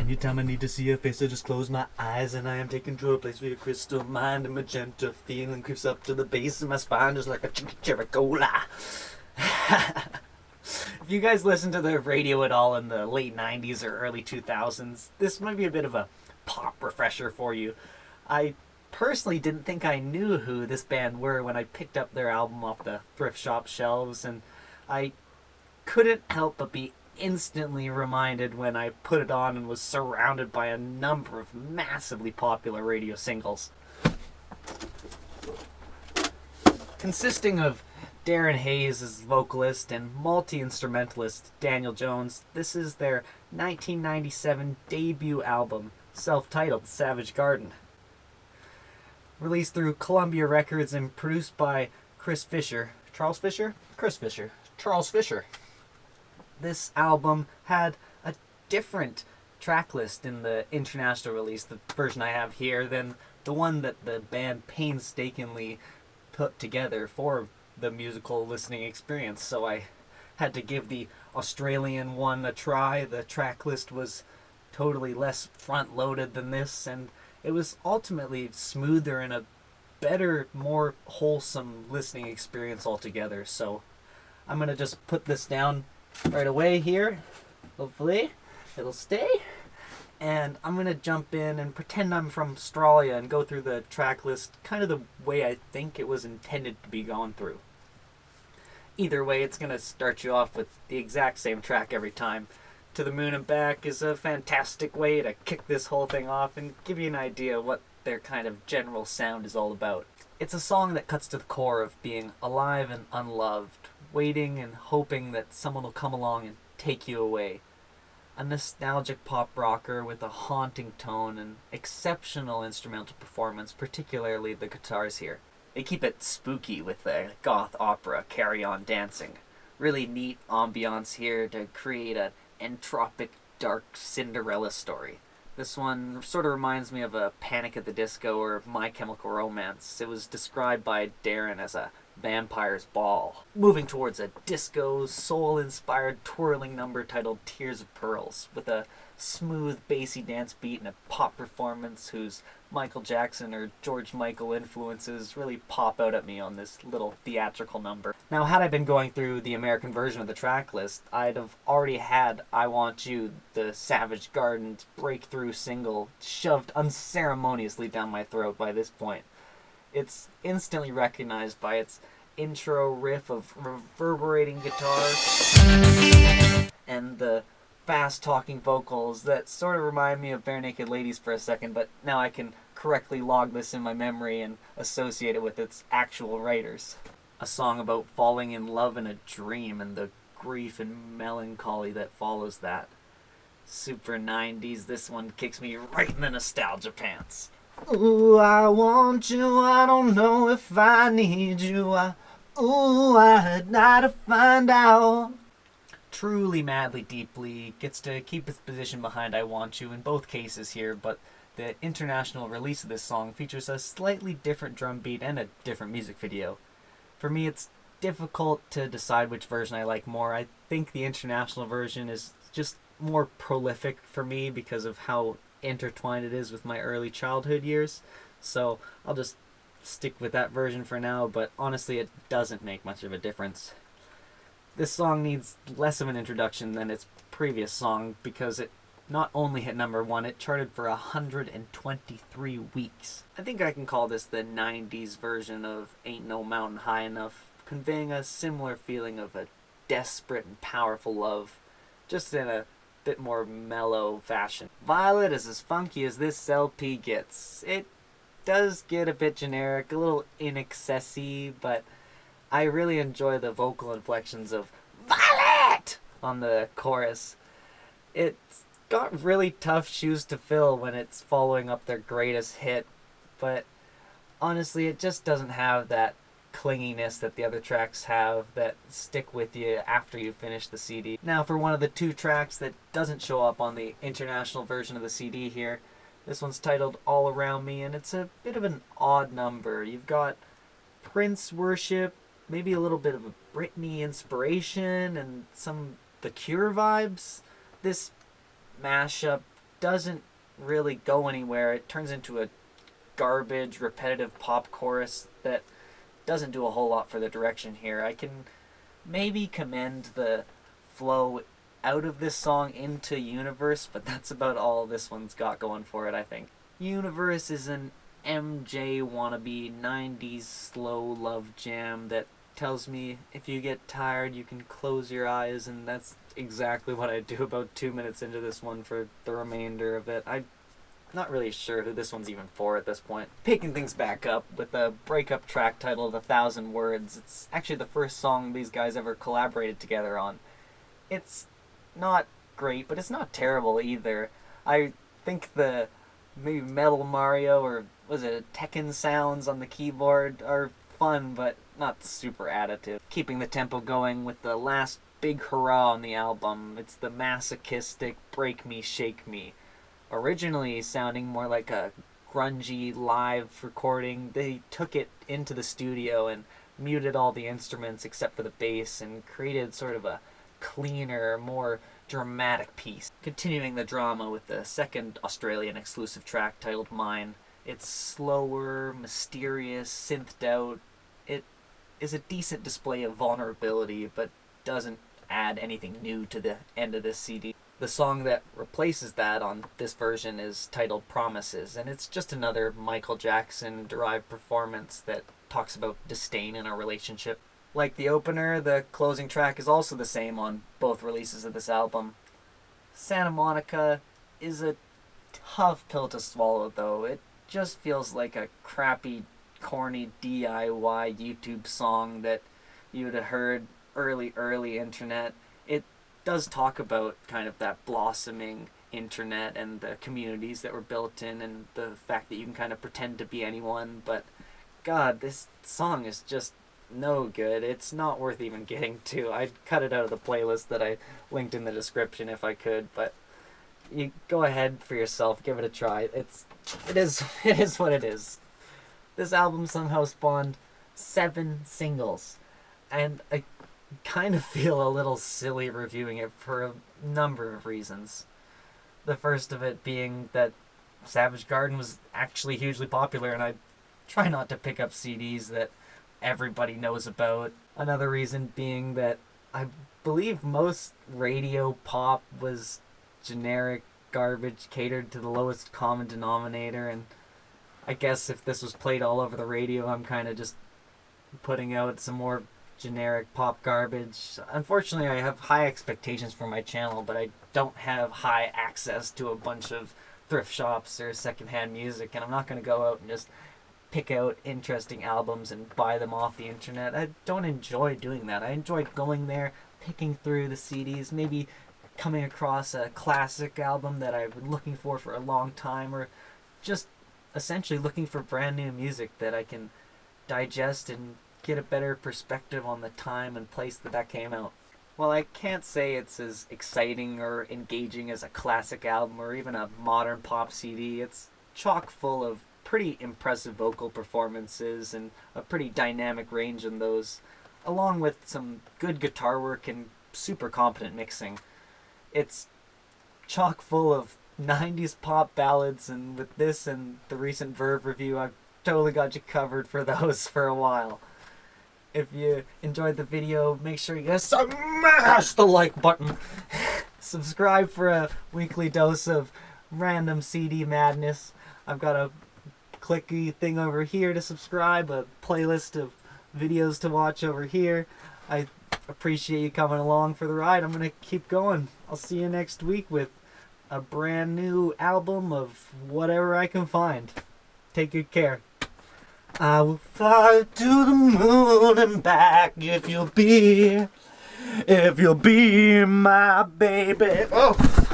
Anytime I need to see your face, I just close my eyes and I am taken to a place where your crystal mind and magenta feeling creeps up to the base of my spine just like a chiricola. If you guys listen to the radio at all in the late 90s or early 2000s, this might be a bit of a pop refresher for you. I personally didn't think I knew who this band were when I picked up their album off the thrift shop shelves, and I couldn't help but be instantly reminded when I put it on and was surrounded by a number of massively popular radio singles. Consisting of Darren Hayes as vocalist and multi-instrumentalist Daniel Jones, this is their 1997 debut album, self-titled Savage Garden. Released through Columbia Records and produced by Chris Fisher. Charles Fisher. This album had a different track list in the international release, the version I have here, than the one that the band painstakingly put together for the musical listening experience. So I had to give the Australian one a try. The track list was totally less front-loaded than this, and it was ultimately smoother and a better, more wholesome listening experience altogether. So I'm going to just put this down right away here. Hopefully it'll stay. And I'm going to jump in and pretend I'm from Australia and go through the track list kind of the way I think it was intended to be gone through. Either way, it's going to start you off with the exact same track every time. To the Moon and Back is a fantastic way to kick this whole thing off and give you an idea what their kind of general sound is all about. It's a song that cuts to the core of being alive and unloved, waiting and hoping that someone will come along and take you away. A nostalgic pop rocker with a haunting tone and exceptional instrumental performance, particularly the guitars here. They keep it spooky with the goth opera Carry On Dancing. Really neat ambiance here to create an entropic, dark Cinderella story. This one sort of reminds me of a Panic at the Disco or My Chemical Romance. It was described by Darren as a vampire's ball. Moving towards a disco, soul-inspired twirling number titled Tears of Pearls, with a smooth, bassy dance beat and a pop performance whose Michael Jackson or George Michael influences really pop out at me on this little theatrical number. Now, had I been going through the American version of the track list, I'd have already had I Want You, the Savage Garden's breakthrough single, shoved unceremoniously down my throat by this point. It's instantly recognized by its intro riff of reverberating guitar and the fast-talking vocals that sort of remind me of Bare Naked Ladies for a second, but now I can correctly log this in my memory and associate it with its actual writers. A song about falling in love in a dream and the grief and melancholy that follows that. Super 90s, this one kicks me right in the nostalgia pants. Ooh, I want you, I don't know if I need you, I'd like to find out. Truly, madly, deeply gets to keep its position behind I Want You in both cases here, but the international release of this song features a slightly different drum beat and a different music video. For me, it's difficult to decide which version I like more. I think the international version is just more prolific for me because of how intertwined it is with my early childhood years, so I'll just stick with that version for now, but honestly it doesn't make much of a difference. This song needs less of an introduction than its previous song because it not only hit number one, it charted for 123 weeks. I think I can call this the 90s version of Ain't No Mountain High Enough, conveying a similar feeling of a desperate and powerful love, just in a bit more mellow fashion. Violet is as funky as this LP gets. It does get a bit generic, a little inaccessy, but I really enjoy the vocal inflections of Violet on the chorus. It's got really tough shoes to fill when it's following up their greatest hit, but honestly it just doesn't have that clinginess that the other tracks have that stick with you after you finish the CD. Now for one of the two tracks that doesn't show up on the international version of the CD here, this one's titled All Around Me, and it's a bit of an odd number. You've got Prince worship, maybe a little bit of a Britney inspiration, and some The Cure vibes. This mashup doesn't really go anywhere. It turns into a garbage, repetitive pop chorus that doesn't do a whole lot for the direction here. I can maybe commend the flow out of this song into Universe, but that's about all this one's got going for it, I think. Universe is an MJ wannabe 90s slow love jam that tells me if you get tired you can close your eyes, and that's exactly what I do about 2 minutes into this one for the remainder of it. I'm not really sure who this one's even for at this point. Picking things back up with a breakup track titled 1,000 Words. It's actually the first song these guys ever collaborated together on. It's not great, but it's not terrible either. I think the maybe Metal Mario or was it Tekken sounds on the keyboard are fun, but not super additive. Keeping the tempo going with the last big hurrah on the album. It's the masochistic Break Me, Shake Me. Originally sounding more like a grungy live recording, they took it into the studio and muted all the instruments except for the bass and created sort of a cleaner, more dramatic piece. Continuing the drama with the second Australian exclusive track titled Mine. It's slower, mysterious, synthed out. It is a decent display of vulnerability, but doesn't add anything new to the end of this CD. The song that replaces that on this version is titled Promises, and it's just another Michael Jackson-derived performance that talks about disdain in a relationship. Like the opener, the closing track is also the same on both releases of this album. Santa Monica is a tough pill to swallow, though. It just feels like a crappy, corny DIY YouTube song that you'd have heard early internet. It does talk about kind of that blossoming internet and the communities that were built in and the fact that you can kind of pretend to be anyone, but God, this song is just no good. It's not worth even getting to. I'd cut it out of the playlist that I linked in the description if I could, but you go ahead for yourself, give it a try. It is what it is. This album somehow spawned 7 singles, and I kind of feel a little silly reviewing it for a number of reasons. The first of it being that Savage Garden was actually hugely popular, and I try not to pick up CDs that everybody knows about. Another reason being that I believe most radio pop was generic garbage catered to the lowest common denominator, and I guess if this was played all over the radio, I'm kind of just putting out some more generic pop garbage. Unfortunately, I have high expectations for my channel, but I don't have high access to a bunch of thrift shops or secondhand music, and I'm not going to go out and just pick out interesting albums and buy them off the internet. I don't enjoy doing that. I enjoy going there, picking through the CDs, maybe coming across a classic album that I've been looking for a long time, or just essentially looking for brand new music that I can digest and get a better perspective on the time and place that came out. While I can't say it's as exciting or engaging as a classic album or even a modern pop CD, it's chock full of pretty impressive vocal performances and a pretty dynamic range in those, along with some good guitar work and super competent mixing. It's chock full of 90s pop ballads, and with this and the recent Verve review, I've totally got you covered for those for a while. If you enjoyed the video, make sure you smash the like button. Subscribe for a weekly dose of random CD madness. I've got a clicky thing over here to subscribe, a playlist of videos to watch over here. I appreciate you coming along for the ride. I'm going to keep going. I'll see you next week with a brand new album of whatever I can find. Take good care. I will fly to the moon and back if you'll be my baby. Oh!